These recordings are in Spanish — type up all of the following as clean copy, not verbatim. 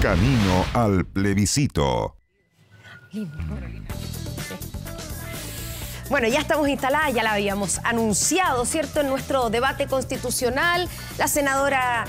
Camino al plebiscito. Bueno, ya estamos instaladas, ya la habíamos anunciado, ¿cierto?, en nuestro debate constitucional. La senadora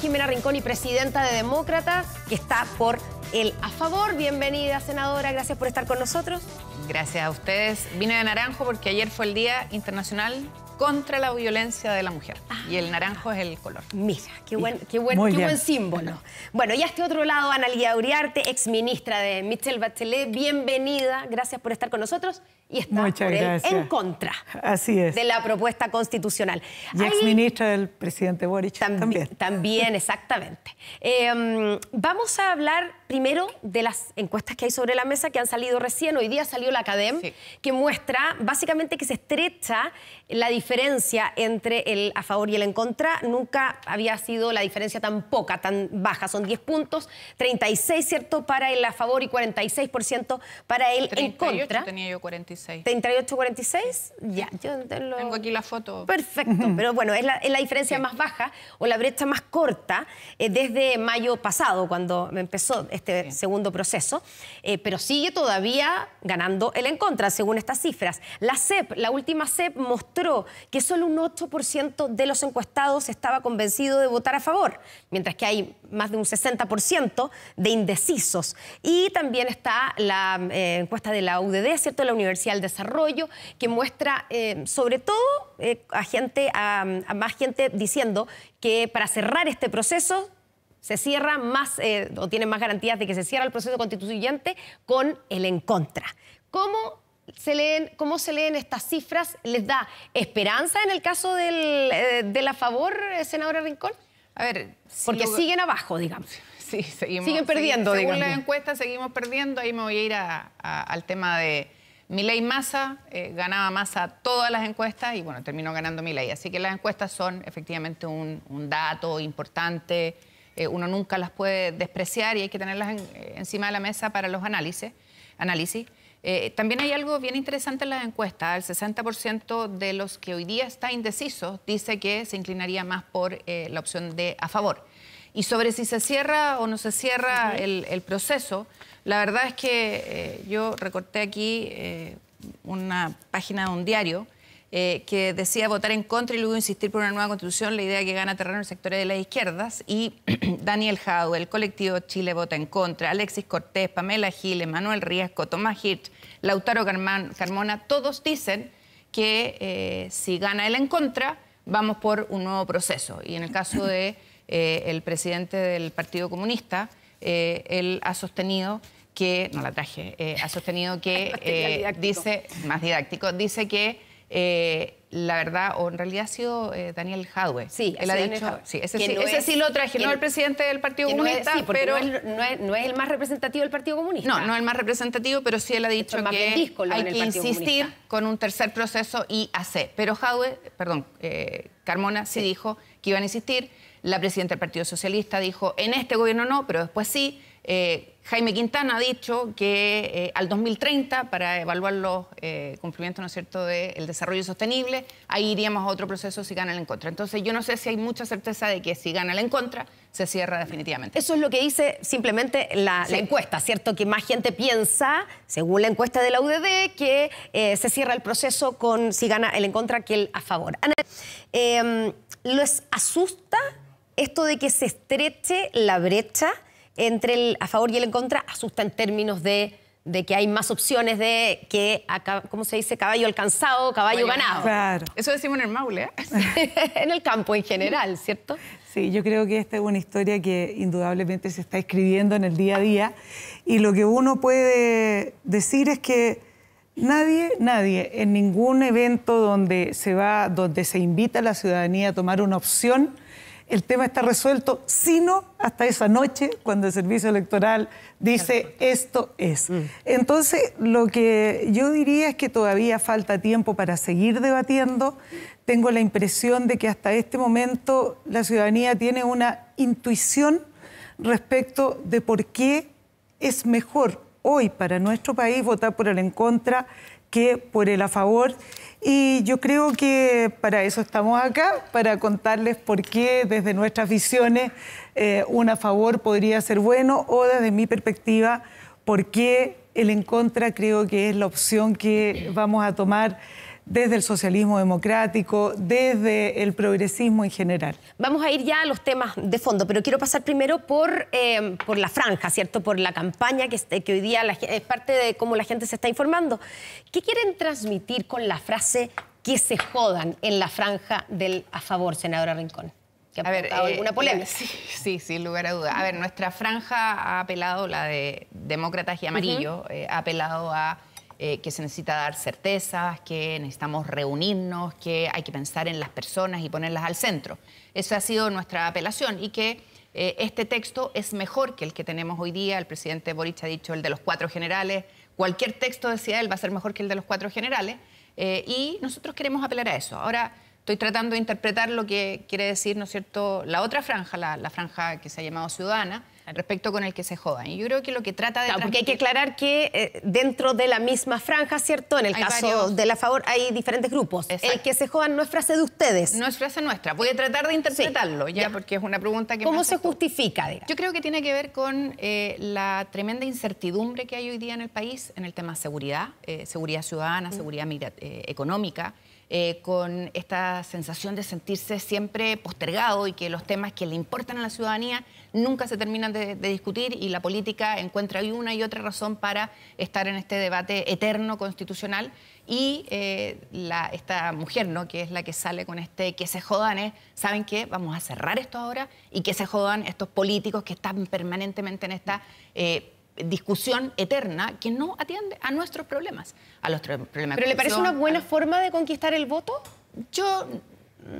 Jimena Rincón, y presidenta de Demócratas, que está por el a favor. Bienvenida, senadora, gracias por estar con nosotros. Gracias a ustedes. Vine de naranjo porque ayer fue el Día Internacional contra la Violencia de la Mujer. Y el naranjo es el color. Mira, qué buen símbolo. Bueno, y a este otro lado, Ana Lilia Uriarte, exministra de Michelle Bachelet. Bienvenida, gracias por estar con nosotros. Y está Muchas gracias. En contra. Así es. De la propuesta constitucional. Y exministra del presidente Boric también. También, exactamente. Vamos a hablar primero de las encuestas que hay sobre la mesa, que han salido recién. Hoy día salió la Academ, que muestra básicamente que se estrecha la diferencia entre el a favor y el en contra. Nunca había sido la diferencia tan poca, tan baja. Son 10 puntos, 36, ¿cierto?, para el a favor y 46% para el en contra. Tenía yo 46. 38-46, ya. Tengo aquí la foto. Perfecto, pero bueno, es la diferencia más baja o la brecha más corta desde mayo pasado, cuando empezó este segundo proceso, pero sigue todavía ganando el en contra, según estas cifras. La CEP, la última CEP, mostró que solo un 8% de los encuestados estaba convencido de votar a favor, mientras que hay más de un 60% de indecisos. Y también está la encuesta de la UDD, ¿cierto?, la Universidad del Desarrollo, que muestra sobre todo a más gente diciendo que para cerrar este proceso se cierra más, o tienen más garantías de que se cierra el proceso constituyente con el en contra. ¿Cómo se leen estas cifras? ¿Les da esperanza en el caso del a favor, senadora Rincón? A ver, porque siguen abajo, digamos. Sí, siguen perdiendo, digamos. Según las encuestas seguimos perdiendo. Ahí me voy a ir al tema de Milei Massa. Ganaba Massa todas las encuestas y bueno, terminó ganando Milei. Así que las encuestas son efectivamente un dato importante. Uno nunca las puede despreciar y hay que tenerlas encima de la mesa para los análisis. También hay algo bien interesante en las encuestas. El 60% de los que hoy día está indecisos dice que se inclinaría más por la opción de a favor. Y sobre si se cierra o no se cierra el proceso, la verdad es que yo recorté aquí una página de un diario que decía votar en contra y luego insistir por una nueva constitución, la idea que gana terreno en el sector de las izquierdas. Y Daniel Jadue, el colectivo Chile Vota en Contra, Alexis Cortés, Pamela Giles, Manuel Riesco, Tomás Hirsch, Lautaro Carmona, todos dicen que si gana el en contra, vamos por un nuevo proceso. Y en el caso de el presidente del Partido Comunista, él ha sostenido que, no la traje, ha sostenido que dice, más didáctico, dice que la verdad, o en realidad ha sido Daniel Jadue. Sí, él ha dicho, sí, ese sí lo traje, no el presidente del Partido Comunista, pero no es el más representativo del Partido Comunista. No es el más representativo, pero sí él ha dicho que hay que insistir con un tercer proceso y hacer. Pero Carmona sí dijo que iban a insistir. La presidenta del Partido Socialista dijo, en este gobierno no, pero después sí. Jaime Quintana ha dicho que al 2030, para evaluar los cumplimientos, ¿no es cierto?, del desarrollo sostenible, ahí iríamos a otro proceso si gana el en contra. Entonces yo no sé si hay mucha certeza de que si gana el en contra, se cierra definitivamente. Eso es lo que dice simplemente la encuesta, ¿cierto? Que más gente piensa, según la encuesta de la UDD, que se cierra el proceso si gana el en contra que el a favor. Ana, ¿les asusta esto de que se estreche la brecha entre el a favor y el en contra? ¿Asusta en términos de que hay más opciones de que, ¿cómo se dice? Caballo alcanzado, caballo ganado. Claro. Eso decimos en el Maule, En el campo en general, ¿cierto? Sí, yo creo que esta es una historia que indudablemente se está escribiendo en el día a día y lo que uno puede decir es que nadie en ningún evento donde se invita a la ciudadanía a tomar una opción, el tema está resuelto, sino hasta esa noche, cuando el servicio electoral dice esto es. Entonces, lo que yo diría es que todavía falta tiempo para seguir debatiendo. Tengo la impresión de que hasta este momento la ciudadanía tiene una intuición respecto de por qué es mejor hoy para nuestro país votar por el en contra que por el a favor. Y yo creo que para eso estamos acá, para contarles por qué desde nuestras visiones un a favor podría ser bueno, o desde mi perspectiva, por qué el en contra creo que es la opción que vamos a tomar desde el socialismo democrático, desde el progresismo en general. Vamos a ir ya a los temas de fondo, pero quiero pasar primero por la franja, ¿cierto? Por la campaña que hoy día es parte de cómo la gente se está informando. ¿Qué quieren transmitir con la frase "que se jodan" en la franja del a favor, senadora Rincón? ¿Que ha provocado alguna polémica? Sí, sin lugar a duda. A ver, nuestra franja ha apelado, la de demócratas y amarillo, ha apelado a que se necesita dar certezas, que necesitamos reunirnos, que hay que pensar en las personas y ponerlas al centro. Esa ha sido nuestra apelación, y que este texto es mejor que el que tenemos hoy día. El presidente Boric ha dicho el de los 4 generales. Cualquier texto, decía él, va a ser mejor que el de los 4 generales. Y nosotros queremos apelar a eso. Ahora, estoy tratando de interpretar lo que quiere decir, ¿no es cierto?, la otra franja, la franja que se ha llamado ciudadana, respecto con el que se jodan. Y yo creo que lo que trata de... Claro, porque hay que aclarar que dentro de la misma franja, ¿cierto?, en el caso de la favor hay diferentes grupos. Exacto. El que se jodan no es frase de ustedes. No es frase nuestra. Voy a tratar de interpretarlo, ya, porque es una pregunta que... ¿Cómo se justifica, digamos? Yo creo que tiene que ver con la tremenda incertidumbre que hay hoy día en el país en el tema seguridad, seguridad ciudadana, seguridad económica, con esta sensación de sentirse siempre postergado, y que los temas que le importan a la ciudadanía nunca se terminan de discutir, y la política encuentra una y otra razón para estar en este debate eterno constitucional. Y esta mujer, ¿no?, que es la que sale con este "que se jodan", ¿saben qué? Vamos a cerrar esto ahora, y que se jodan estos políticos que están permanentemente en esta discusión eterna que no atiende a nuestros problemas, a los problemas. ¿Pero le parece una buena forma de conquistar el voto? Yo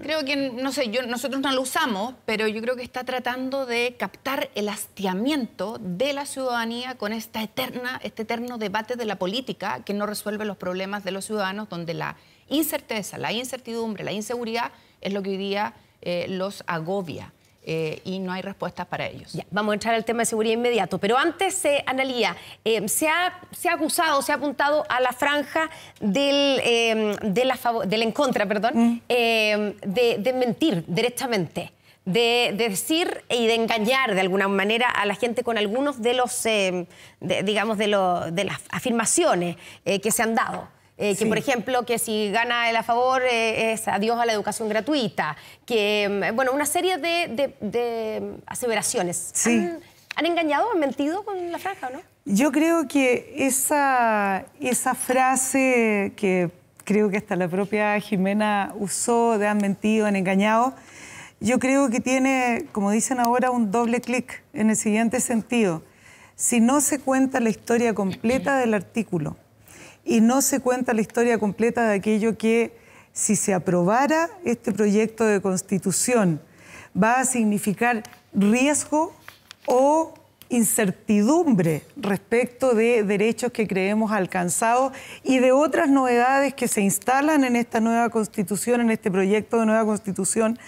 creo que, no sé, nosotros no lo usamos, pero yo creo que está tratando de captar el hastiamiento de la ciudadanía con este eterno debate de la política que no resuelve los problemas de los ciudadanos, donde la incerteza, la incertidumbre, la inseguridad es lo que hoy día los agobia. Y no hay respuestas para ellos. Ya, vamos a entrar al tema de seguridad inmediato, pero antes, Analía, se ha acusado, se ha apuntado a la franja del en contra, perdón, de mentir directamente, de decir y de engañar de alguna manera a la gente con algunos de los, digamos, de las afirmaciones que se han dado. Que, por ejemplo, que si gana el a favor es adiós a la educación gratuita, que, bueno, una serie de aseveraciones. Sí. ¿Han engañado, han mentido con la franja o no? Yo creo que esa frase que creo que hasta la propia Jimena usó, de "han mentido, han engañado", yo creo que tiene, como dicen ahora, un doble clic, en el siguiente sentido. Si no se cuenta la historia completa del artículo, y no se cuenta la historia completa de aquello que, si se aprobara este proyecto de Constitución, va a significar riesgo o incertidumbre respecto de derechos que creemos alcanzados y de otras novedades que se instalan en esta nueva Constitución, en este proyecto de nueva Constitución,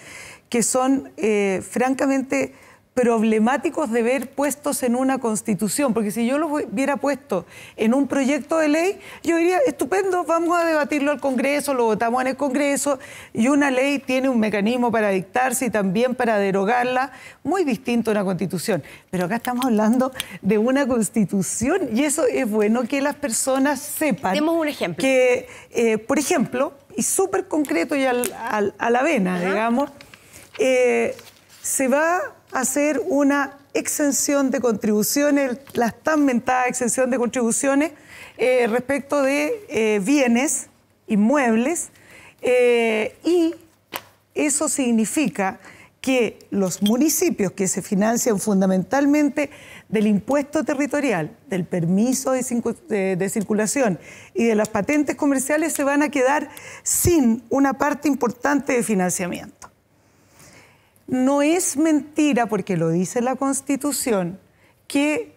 que son francamente problemáticos de ver puestos en una Constitución, porque si yo los hubiera puesto en un proyecto de ley, yo diría, estupendo, vamos a debatirlo al Congreso, lo votamos en el Congreso, y una ley tiene un mecanismo para dictarse y también para derogarla, muy distinto a una Constitución. Pero acá estamos hablando de una Constitución, y eso es bueno que las personas sepan. Demos un ejemplo. Que, por ejemplo, y súper concreto y a la vena, digamos, se va a hacer una exención de contribuciones, la tan mentada exención de contribuciones respecto de bienes inmuebles, y eso significa que los municipios que se financian fundamentalmente del impuesto territorial, del permiso de circulación y de las patentes comerciales se van a quedar sin una parte importante de financiamiento. No es mentira, porque lo dice la Constitución, que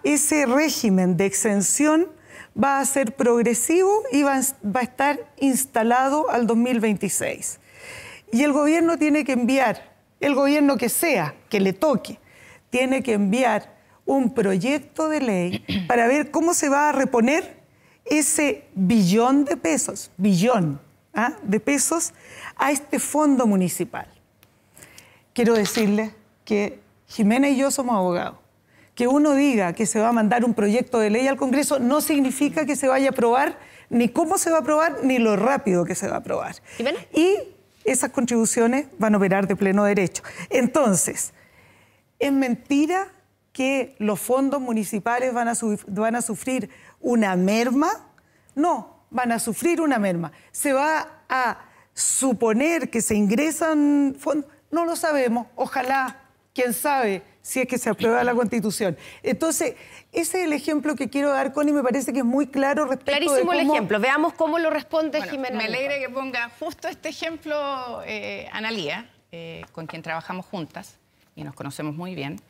ese régimen de exención va a ser progresivo y va a estar instalado al 2026. Y el gobierno tiene que enviar, el gobierno que sea, que le toque, tiene que enviar un proyecto de ley para ver cómo se va a reponer ese billón de pesos, de pesos a este fondo municipal. Quiero decirles que Jimena y yo somos abogados. Que uno diga que se va a mandar un proyecto de ley al Congreso no significa que se vaya a aprobar, ni cómo se va a aprobar, ni lo rápido que se va a aprobar. ¿Jimena? Y esas contribuciones van a operar de pleno derecho. Entonces, ¿es mentira que los fondos municipales van a sufrir una merma? No, van a sufrir una merma. ¿Se va a suponer que se ingresan fondos? No lo sabemos. Ojalá, quién sabe, si es que se aprueba la Constitución. Entonces, ese es el ejemplo que quiero dar, Connie, me parece que es muy claro respecto Clarísimo de cómo... el ejemplo. Veamos cómo lo responde Bueno, Jimena. me alegra que ponga justo este ejemplo Analía, con quien trabajamos juntas y nos conocemos muy bien,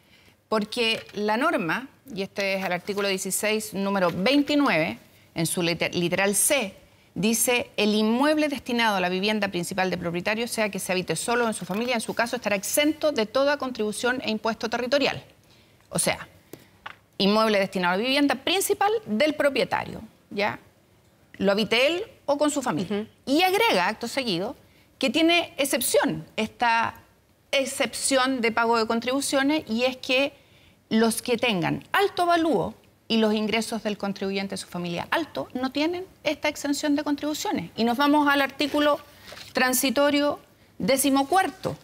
porque la norma, y este es el artículo 16, número 29, en su literal C, dice: el inmueble destinado a la vivienda principal del propietario, sea que se habite solo o en su familia, en su caso estará exento de toda contribución e impuesto territorial. O sea, inmueble destinado a la vivienda principal del propietario, ¿ya? Lo habite él o con su familia. Y agrega, acto seguido, que tiene excepción, esta excepción de pago de contribuciones, y es que los que tengan alto avalúo y los ingresos del contribuyente de su familia alto no tienen esta exención de contribuciones. Y nos vamos al artículo transitorio 14º,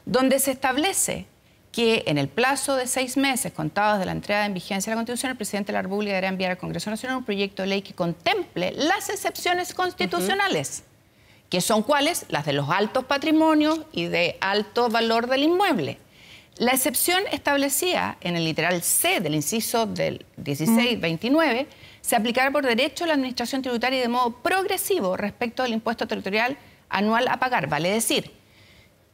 donde se establece que en el plazo de 6 meses contados de la entrada en vigencia de la Constitución, el presidente de la República deberá enviar al Congreso Nacional un proyecto de ley que contemple las excepciones constitucionales, que son ¿cuáles? Las de los altos patrimonios y de alto valor del inmueble. La excepción establecida en el literal C del inciso del 1629 se aplicará por derecho a la administración tributaria y de modo progresivo respecto del impuesto territorial anual a pagar. Vale decir,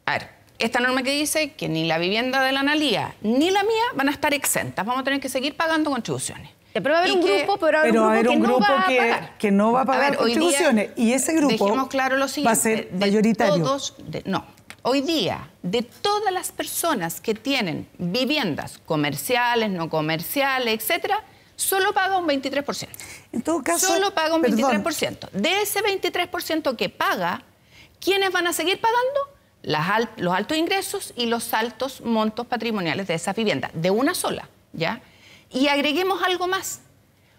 a ver, esta norma que dice que ni la vivienda de la Analía ni la mía van a estar exentas, vamos a tener que seguir pagando contribuciones. Pero va a haber un grupo, pero va a haber un grupo que no va a pagar contribuciones. Y ese grupo dejemos claro lo siguiente, va a ser mayoritario. Hoy día, de todas las personas que tienen viviendas comerciales, no comerciales, etcétera, solo paga un 23%. En todo caso, solo paga un 23%. De ese 23% que paga, ¿quiénes van a seguir pagando? Los altos ingresos y los altos montos patrimoniales de esas viviendas, de una sola, ¿ya? Y agreguemos algo más.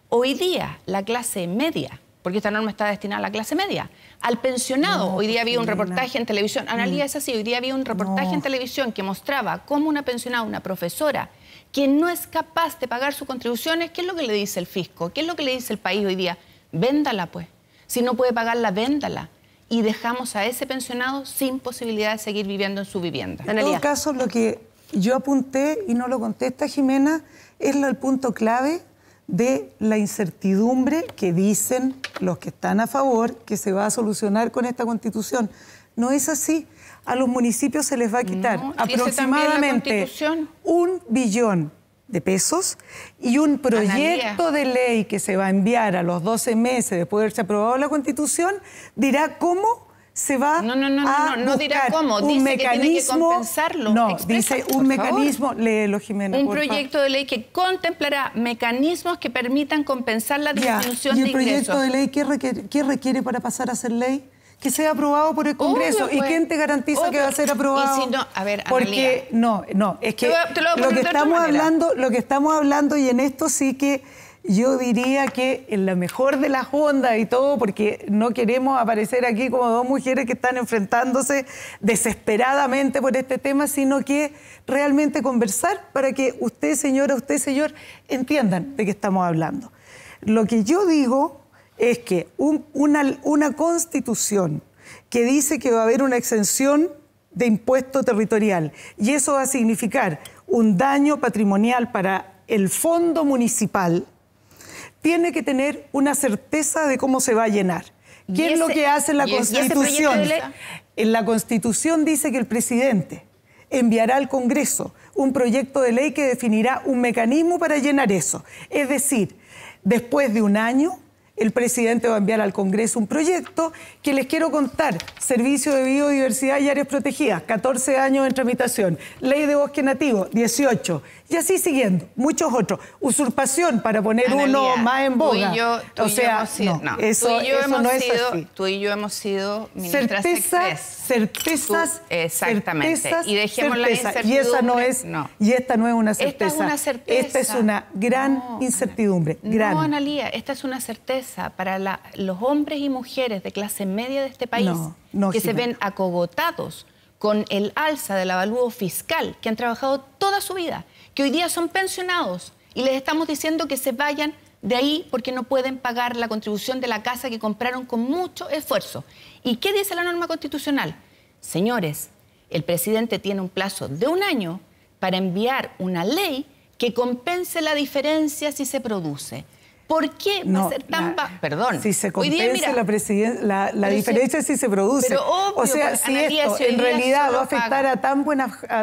Hoy día, la clase media, porque esta norma está destinada a la clase media, al pensionado. Hoy día había un reportaje en televisión, Analía, es así, hoy día había un reportaje en televisión que mostraba cómo una pensionada, una profesora, que no es capaz de pagar sus contribuciones, ¿qué es lo que le dice el fisco? ¿Qué es lo que le dice el país hoy día? Véndala, pues. Si no puede pagarla, véndala. Y dejamos a ese pensionado sin posibilidad de seguir viviendo en su vivienda. En todo caso, lo que yo apunté, y no lo contesta Jimena, es el punto clave de la incertidumbre que dicen los que están a favor que se va a solucionar con esta Constitución. No es así. A los municipios se les va a quitar aproximadamente 1 billón de pesos y un proyecto de ley que se va a enviar a los 12 meses después de haberse aprobado la Constitución dirá cómo se va no dirá cómo, dice mecanismo, que tiene que compensarlo. No, dice un mecanismo, léelo, Jimena. Un proyecto de ley que contemplará mecanismos que permitan compensar la disminución de ingresos. ¿Y el proyecto de ley qué requiere para pasar a ser ley? Que sea aprobado por el Congreso. ¿Y quién te garantiza que va a ser aprobado? Y si no, a ver, porque es que lo que estamos hablando, y en esto sí que yo diría que en la mejor de las ondas y todo, porque no queremos aparecer aquí como dos mujeres que están enfrentándose desesperadamente por este tema, sino que realmente conversar para que usted, señora, usted, señor, entiendan de qué estamos hablando. Lo que yo digo es que una Constitución que dice que va a haber una exención de impuesto territorial y eso va a significar un daño patrimonial para el fondo municipal, tiene que tener una certeza de cómo se va a llenar. ¿Qué es lo que hace la Constitución? En la Constitución dice que el presidente enviará al Congreso un proyecto de ley que definirá un mecanismo para llenar eso. Es decir, después de un año, El presidente va a enviar al Congreso un proyecto que les quiero contar. Servicio de biodiversidad y áreas protegidas, 14 años en tramitación. Ley de bosque nativo, 18. Y así siguiendo, muchos otros. Usurpación, para poner uno más en boga. Eso no es así. Tú y yo hemos sido ministras certezas, exactamente. certezas, y dejemos la incertidumbre. Y esta no es una certeza. Esta es una certeza. Esta es una gran incertidumbre. No, Analía, esta es una certeza para los hombres y mujeres de clase media de este país que se ven acogotados con el alza del avalúo fiscal, que han trabajado toda su vida, que hoy día son pensionados y les estamos diciendo que se vayan de ahí porque no pueden pagar la contribución de la casa que compraron con mucho esfuerzo. ¿Y qué dice la norma constitucional? Señores, el presidente tiene un plazo de 1 año para enviar una ley que compense la diferencia si se produce. ¿Por qué va a ser tan bajo? Perdón. Si se compensa la diferencia si se produce. Pero obvio, o sea, si esto en realidad va a afectar a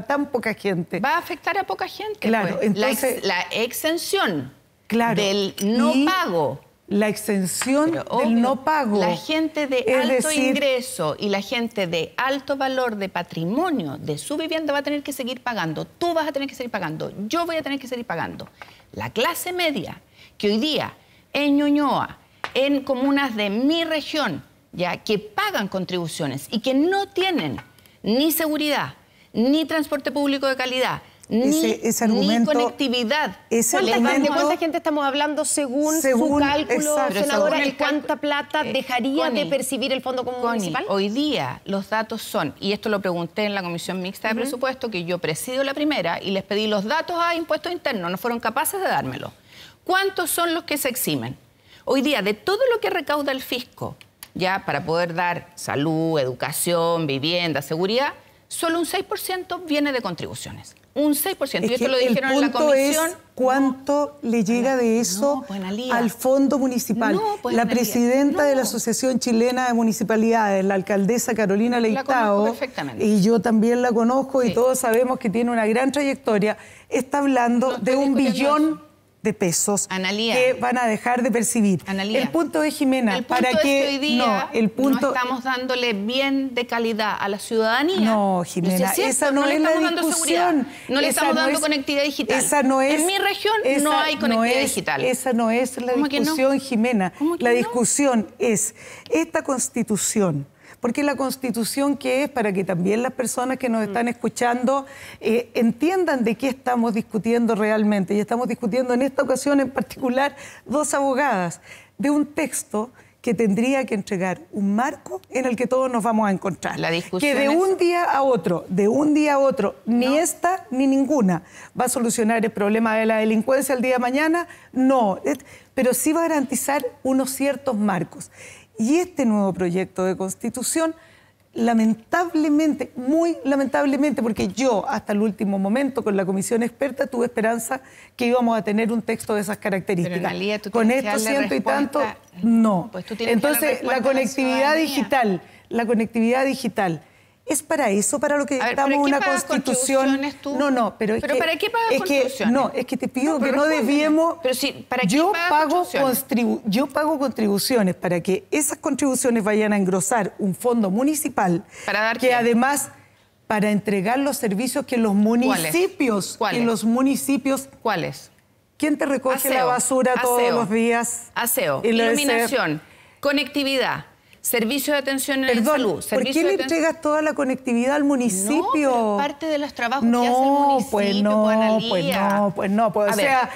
tan poca gente. Va a afectar a poca gente. Claro, pues. entonces... La exención del no pago. La exención del no pago. La gente de alto ingreso y la gente de alto valor de patrimonio de su vivienda va a tener que seguir pagando. Tú vas a tener que seguir pagando. Yo voy a tener que seguir pagando. La clase media, que hoy día en Ñuñoa, en comunas de mi región, ya que pagan contribuciones y que no tienen ni seguridad, ni transporte público de calidad, ni conectividad. ¿De cuánta gente estamos hablando según su cálculo, senadora? ¿Y cuánta plata dejaría de percibir el Fondo Común Municipal? Hoy día los datos son, y esto lo pregunté en la Comisión Mixta de Presupuesto, que yo presido la primera, y les pedí los datos a Impuestos Internos, no fueron capaces de dármelo. ¿Cuántos son los que se eximen? Hoy día, de todo lo que recauda el fisco, ya para poder dar salud, educación, vivienda, seguridad, solo un 6% viene de contribuciones. Un 6%. Y esto lo dijeron en la comisión. Es ¿cuánto le llega de eso al fondo municipal? La presidenta de la Asociación Chilena de Municipalidades, la alcaldesa Carolina Leitao, perfectamente. y yo también la conozco y todos sabemos que tiene una gran trayectoria, está hablando de 1 billón de pesos que van a dejar de percibir. Analía, el punto es, Jimena, para que hoy día no estamos dándole bien de calidad a la ciudadanía. No, Jimena, esa no es la discusión. No le estamos dando conectividad digital. Esa no es, en mi región no hay conectividad digital. Esa no es la discusión, Jimena. La discusión es esta Constitución. Porque la Constitución, ¿qué es? Para que también las personas que nos están escuchando entiendan de qué estamos discutiendo realmente. Y estamos discutiendo en esta ocasión en particular 2 abogadas de un texto que tendría que entregar un marco en el que todos nos vamos a encontrar. La discusión que de un día a otro, ni esta ni ninguna va a solucionar el problema de la delincuencia el día de mañana, no. Pero sí va a garantizar unos ciertos marcos. Y este nuevo proyecto de Constitución, lamentablemente, muy lamentablemente, porque yo hasta el último momento con la comisión experta tuve esperanza que íbamos a tener un texto de esas características. Pero, Analía, tú con tienes esto que darle 100 y tanto, no. Pues tú tienes entonces que darle la conectividad digital, ¿es para eso, para lo que estamos una Constitución? Tú? No, pero es que... ¿Para qué pagas contribuciones? No, es que te pido que no desviemos... Pero sí, ¿para qué yo pago contribuciones para que esas contribuciones vayan a engrosar un fondo municipal ¿Para dar que qué? además para entregar los servicios que los municipios... ¿Cuáles? Que los municipios... ¿Cuáles? ¿Quién te recoge la basura todos los días? Aseo, iluminación, conectividad. Servicio de atención en salud. ¿Por qué le entregas toda la conectividad al municipio? No, pero parte de los trabajos que hace el municipio, pues no. O sea,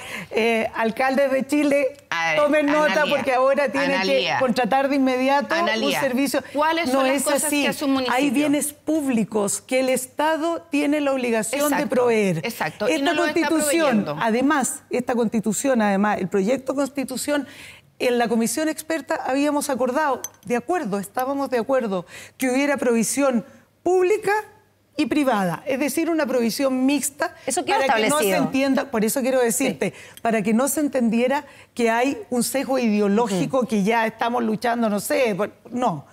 alcaldes de Chile, tomen nota porque ahora tienen que contratar de inmediato un servicio. ¿Cuáles son las cosas que hace un municipio? Hay bienes públicos que el Estado tiene la obligación de proveer. Exacto. Esta Constitución, además, el proyecto de Constitución, en la comisión experta habíamos estábamos de acuerdo que hubiera provisión pública y privada, es decir, una provisión mixta. Eso queda para establecido. Que no se entienda, por eso quiero decirte, para que no se entendiera que hay un sesgo ideológico que ya estamos luchando, no sé, no.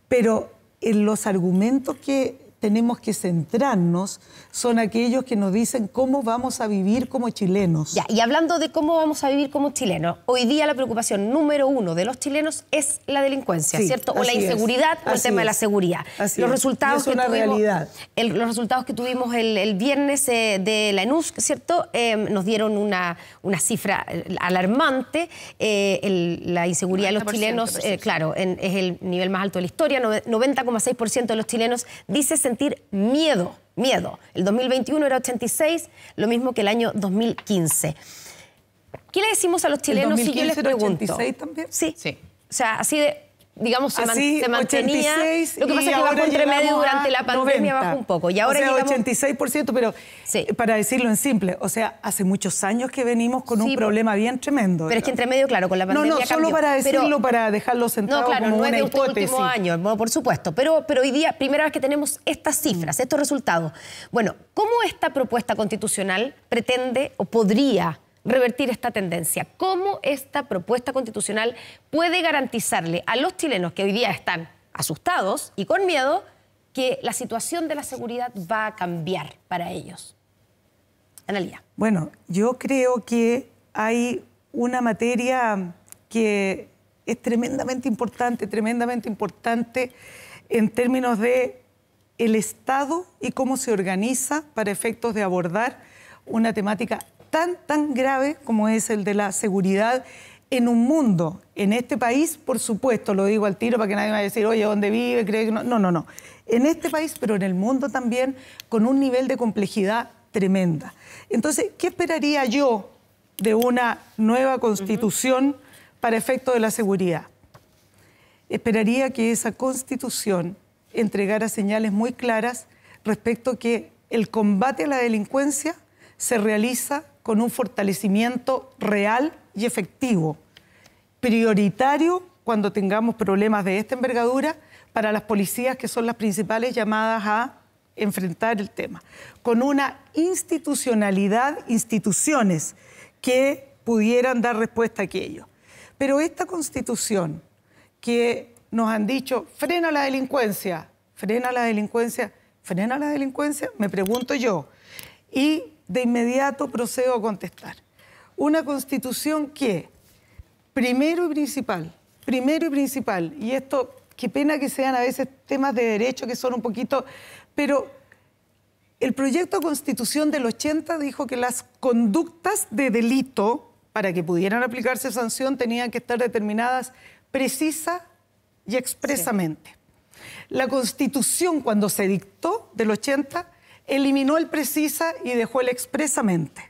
Pero en los argumentos que tenemos que centrarnos son aquellos que nos dicen cómo vamos a vivir como chilenos. Ya, y hablando de cómo vamos a vivir como chilenos, hoy día la preocupación número 1 de los chilenos es la delincuencia, Sí, ¿cierto? O la así es. inseguridad o el Así tema de la es. seguridad. Así Los es. resultados Y es una realidad. Los resultados que tuvimos el viernes de la ENUSC, ¿cierto? Nos dieron una cifra alarmante. La inseguridad de los 90%, chilenos, claro, es el nivel más alto de la historia. 90,6% de los chilenos dice sentir miedo. El 2021 era 86, lo mismo que el año 2015. ¿Qué le decimos a los chilenos si yo les pregunto? ¿El 2015 era 86 también? Sí. Sí. O sea, así de, digamos, se mantenía. 86, Lo que pasa es que bajó entre medio durante la pandemia, bajó un poco. Y ahora o sea, llegamos... 86%, pero Sí. para decirlo en simple, o sea, hace muchos años que venimos con un problema bien tremendo. Pero es que entre medio, claro, con la pandemia No, cambió. solo para decirlo, Pero, para dejarlo sentado no, claro, como no es una de estos hipótesis. últimos años, bueno, por supuesto. Pero hoy día, primera vez que tenemos estas cifras, estos resultados. Bueno, ¿cómo esta propuesta constitucional pretende o podría revertir esta tendencia? ¿Cómo esta propuesta constitucional puede garantizarle a los chilenos que hoy día están asustados y con miedo que la situación de la seguridad va a cambiar para ellos? Analía. Bueno, yo creo que hay una materia que es tremendamente importante en términos de el Estado y cómo se organiza para efectos de abordar una temática tan grave como es el de la seguridad en un mundo, en este país, por supuesto, lo digo al tiro para que nadie me vaya a decir, oye, ¿dónde vive? ¿Cree que no? No. En este país, pero en el mundo también, con un nivel de complejidad tremenda. Entonces, ¿qué esperaría yo de una nueva constitución para efecto de la seguridad? Esperaría que esa constitución entregara señales muy claras respecto a que el combate a la delincuencia se realiza con un fortalecimiento real y efectivo, prioritario cuando tengamos problemas de esta envergadura para las policías que son las principales llamadas a enfrentar el tema, con una institucionalidad, instituciones que pudieran dar respuesta a aquello. Pero esta Constitución que nos han dicho, frena la delincuencia, me pregunto yo, y de inmediato procedo a contestar. Una Constitución que, primero y principal, y esto, qué pena que sean a veces temas de derecho que son un poquito, pero el proyecto de Constitución del 80 dijo que las conductas de delito, para que pudieran aplicarse sanción, tenían que estar determinadas precisa y expresamente. Sí. La Constitución, cuando se dictó del 80, eliminó el precisa y dejó el expresamente.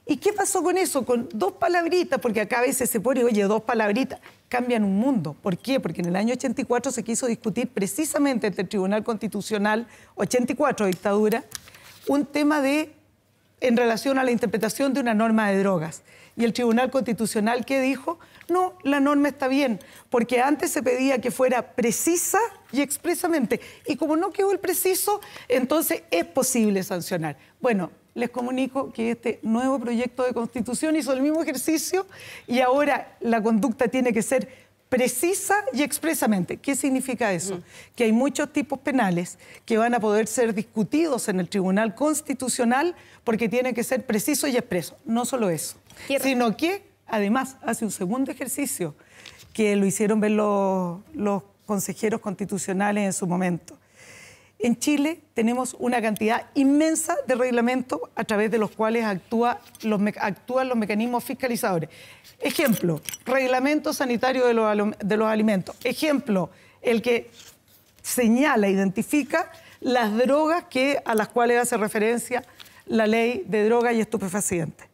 ¿Y qué pasó con eso? Con dos palabritas, porque acá a veces se pone, oye, dos palabritas, cambian un mundo. ¿Por qué? Porque en el año 84 se quiso discutir precisamente entre el Tribunal Constitucional, 84, dictadura, un tema en relación a la interpretación de una norma de drogas. Y el Tribunal Constitucional, ¿qué dijo? No, la norma está bien, porque antes se pedía que fuera precisa y expresamente. Y como no quedó el preciso, entonces es posible sancionar. Bueno, les comunico que este nuevo proyecto de Constitución hizo el mismo ejercicio y ahora la conducta tiene que ser precisa y expresamente. ¿Qué significa eso? Que hay muchos tipos penales que van a poder ser discutidos en el Tribunal Constitucional porque tiene que ser preciso y expreso. No solo eso, sino que además hace un segundo ejercicio que lo hicieron ver los consejeros constitucionales en su momento. En Chile tenemos una cantidad inmensa de reglamentos a través de los cuales actúan los mecanismos fiscalizadores. Ejemplo, reglamento sanitario de los alimentos. Ejemplo, el que señala, identifica las drogas a las cuales hace referencia la ley de drogas y estupefacientes.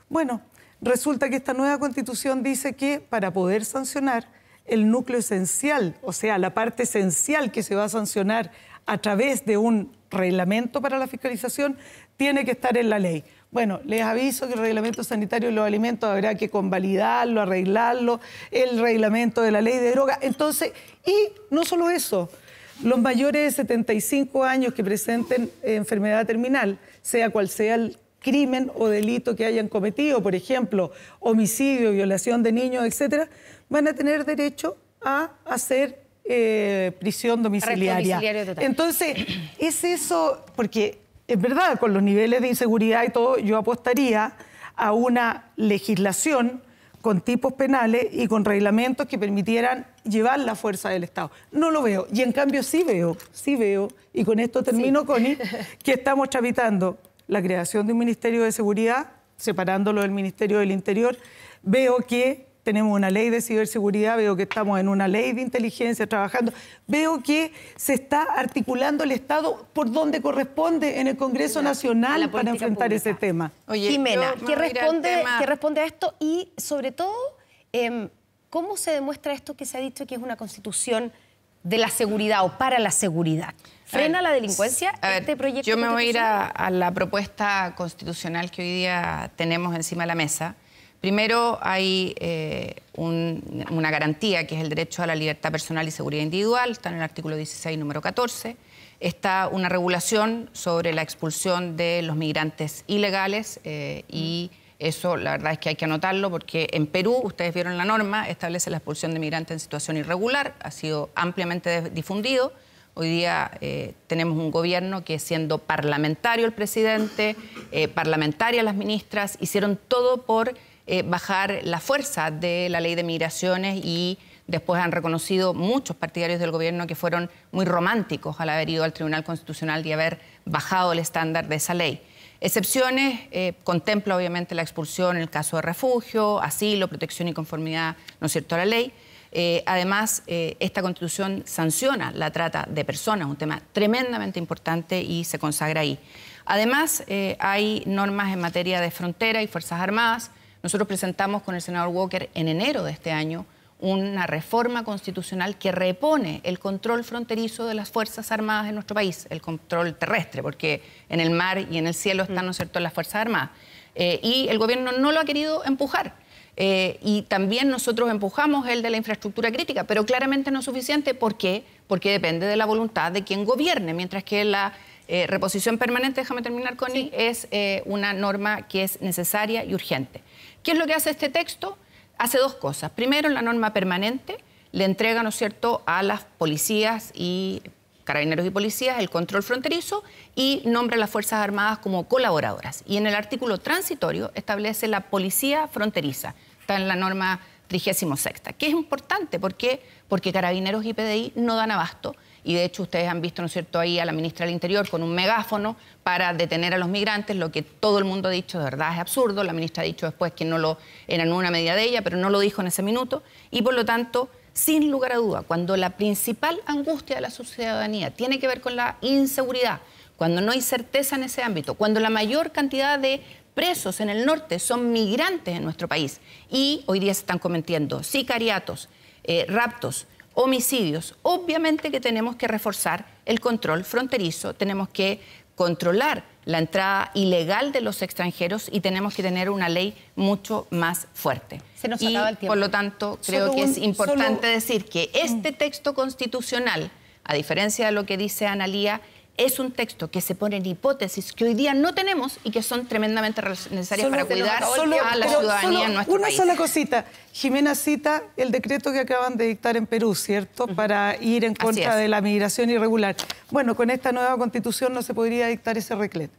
Bueno, resulta que esta nueva Constitución dice que para poder sancionar el núcleo esencial, o sea, la parte esencial que se va a sancionar a través de un reglamento para la fiscalización, tiene que estar en la ley. Bueno, les aviso que el reglamento sanitario de los alimentos habrá que convalidarlo, arreglarlo, el reglamento de la ley de drogas. Entonces, y no solo eso, los mayores de 75 años que presenten enfermedad terminal, sea cual sea el crimen o delito que hayan cometido, por ejemplo, homicidio, violación de niños, etcétera, van a tener derecho a hacer prisión domiciliaria. domiciliario total. Entonces, es eso, porque es verdad, con los niveles de inseguridad y todo, yo apostaría a una legislación con tipos penales y con reglamentos que permitieran llevar la fuerza del Estado. No lo veo. Y en cambio sí veo, y con esto termino, Connie, que estamos tramitando la creación de un Ministerio de Seguridad, separándolo del Ministerio del Interior. Veo que tenemos una ley de ciberseguridad, veo que estamos en una ley de inteligencia trabajando, veo que se está articulando el Estado por donde corresponde en el Congreso Nacional para enfrentar ese tema. Oye, Jimena, yo me ¿qué voy a ir al tema- responde a esto? Y sobre todo, ¿cómo se demuestra esto que se ha dicho que es una constitución de la seguridad o para la seguridad? ¿Frena la delincuencia este proyecto Yo me voy a ir constitucional? a la propuesta constitucional que hoy día tenemos encima de la mesa. Primero hay una garantía, que es el derecho a la libertad personal y seguridad individual, está en el artículo 16, número 14. Está una regulación sobre la expulsión de los migrantes ilegales y eso la verdad es que hay que anotarlo porque en Perú, ustedes vieron la norma, establece la expulsión de migrantes en situación irregular, ha sido ampliamente difundido. Hoy día tenemos un gobierno que, siendo parlamentario el presidente, parlamentaria las ministras, hicieron todo por bajar la fuerza de la ley de migraciones y después han reconocido muchos partidarios del gobierno que fueron muy románticos al haber ido al Tribunal Constitucional y haber bajado el estándar de esa ley. Excepciones, contempla obviamente la expulsión en el caso de refugio, asilo, protección y conformidad, ¿no es cierto?, a la ley. Además, esta Constitución sanciona la trata de personas, un tema tremendamente importante y se consagra ahí. Además, hay normas en materia de frontera y Fuerzas Armadas. Nosotros presentamos con el senador Walker en enero de este año una reforma constitucional que repone el control fronterizo de las Fuerzas Armadas en nuestro país, el control terrestre, porque en el mar y en el cielo están, ¿no es cierto?, las Fuerzas Armadas. Y el gobierno no lo ha querido empujar. Y también nosotros empujamos el de la infraestructura crítica, pero claramente no es suficiente. ¿Por qué? Porque depende de la voluntad de quien gobierne, mientras que la reposición permanente, déjame terminar, Connie, es una norma que es necesaria y urgente. ¿Qué es lo que hace este texto? Hace dos cosas. Primero, en la norma permanente le entrega, ¿no es cierto?, a las policías y carabineros y policías el control fronterizo y nombra a las Fuerzas Armadas como colaboradoras. Y en el artículo transitorio establece la policía fronteriza. Está en la norma 36ª, que es importante. ¿Por qué? Porque Carabineros y PDI no dan abasto. Y de hecho ustedes han visto, ¿no es cierto?, ahí a la ministra del Interior con un megáfono para detener a los migrantes, lo que todo el mundo ha dicho de verdad es absurdo. La ministra ha dicho después que no lo era en una medida de ella, pero no lo dijo en ese minuto. Y por lo tanto, sin lugar a duda, cuando la principal angustia de la ciudadanía tiene que ver con la inseguridad, cuando no hay certeza en ese ámbito, cuando la mayor cantidad de presos en el norte son migrantes en nuestro país y hoy día se están cometiendo sicariatos, raptos, homicidios, obviamente que tenemos que reforzar el control fronterizo, tenemos que controlar la entrada ilegal de los extranjeros y tenemos que tener una ley mucho más fuerte. Se nos acaba el tiempo. Por lo tanto, creo que es importante decir que este texto constitucional, a diferencia de lo que dice Analía, es un texto que se pone en hipótesis que hoy día no tenemos y que son tremendamente necesarias para cuidar a la ciudadanía en nuestro país. Una sola cosita. Jimena cita el decreto que acaban de dictar en Perú, ¿cierto?, para ir en contra de la migración irregular. Bueno, con esta nueva Constitución no se podría dictar ese reglamento.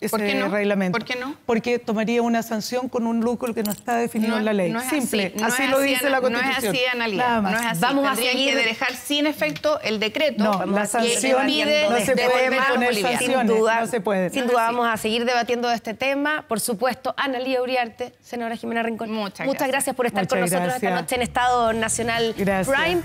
¿Por qué no? Porque tomaría una sanción con un lucro que no está definido en la ley. No es simple, así, así lo dice la Constitución. No es así, Analía. Nada más. No es así. Vamos a Tendrían seguir que dejar sin efecto el decreto. No, la sanción impide no se puede devolver a los poner bolivianos. sanciones. Sin duda, no se puede. Sin duda vamos a seguir debatiendo de este tema. Por supuesto, Analía Uriarte, senadora Jimena Rincón. Muchas gracias por estar Muchas con nosotros gracias. esta noche en Estado Nacional Gracias. Prime.